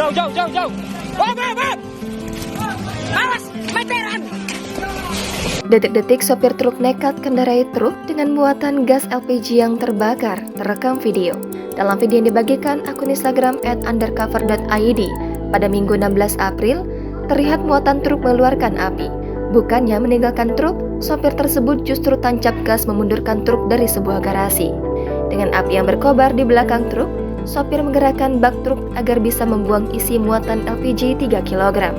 Jauh, jauh, jauh, jauh. Bab. Awas, meteran. Detik-detik sopir truk nekat kendarai truk dengan muatan gas LPG yang terbakar terekam video. Dalam video yang dibagikan akun Instagram @undercover.id pada Minggu 16 April, terlihat muatan truk mengeluarkan api. Bukannya meninggalkan truk, sopir tersebut justru tancap gas memundurkan truk dari sebuah garasi. Dengan api yang berkobar di belakang truk, sopir menggerakkan bak truk agar bisa membuang isi muatan LPG 3 kg.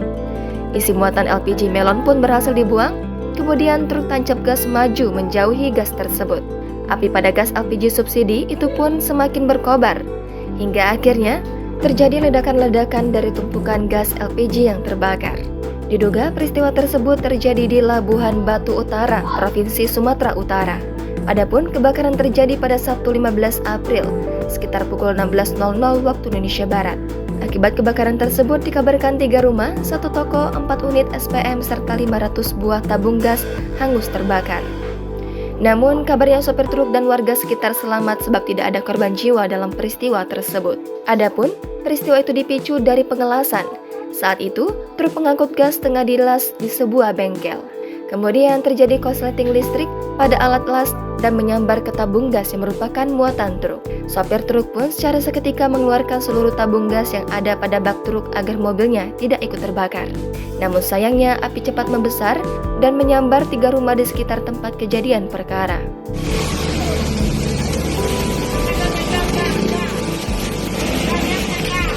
Isi muatan LPG melon pun berhasil dibuang, kemudian truk tancap gas maju menjauhi gas tersebut. Api pada gas LPG subsidi itu pun semakin berkobar, hingga akhirnya terjadi ledakan-ledakan dari tumpukan gas LPG yang terbakar. Diduga peristiwa tersebut terjadi di Labuhan Batu Utara, Provinsi Sumatera Utara. Adapun kebakaran terjadi pada Sabtu 15 April, sekitar pukul 16.00 waktu Indonesia Barat. Akibat kebakaran tersebut dikabarkan 3 rumah, 1 toko, 4 unit SPM, serta 500 buah tabung gas hangus terbakar. Namun, kabarnya sopir truk dan warga sekitar selamat sebab tidak ada korban jiwa dalam peristiwa tersebut. Adapun, peristiwa itu dipicu dari pengelasan. Saat itu, truk pengangkut gas tengah dilas di sebuah bengkel. Kemudian terjadi korsleting listrik pada alat las dan menyambar ke tabung gas yang merupakan muatan truk. Sopir truk pun secara seketika mengeluarkan seluruh tabung gas yang ada pada bak truk agar mobilnya tidak ikut terbakar. Namun sayangnya api cepat membesar dan menyambar 3 rumah di sekitar tempat kejadian perkara.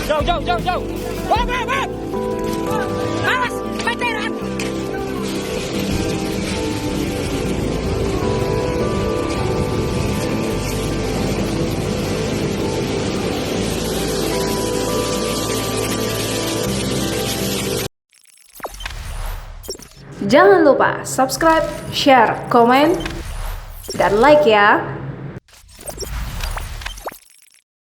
Jauh, jauh, jauh, jauh. Bab. Awas, meteran. Jangan lupa subscribe, share, komen, dan like ya.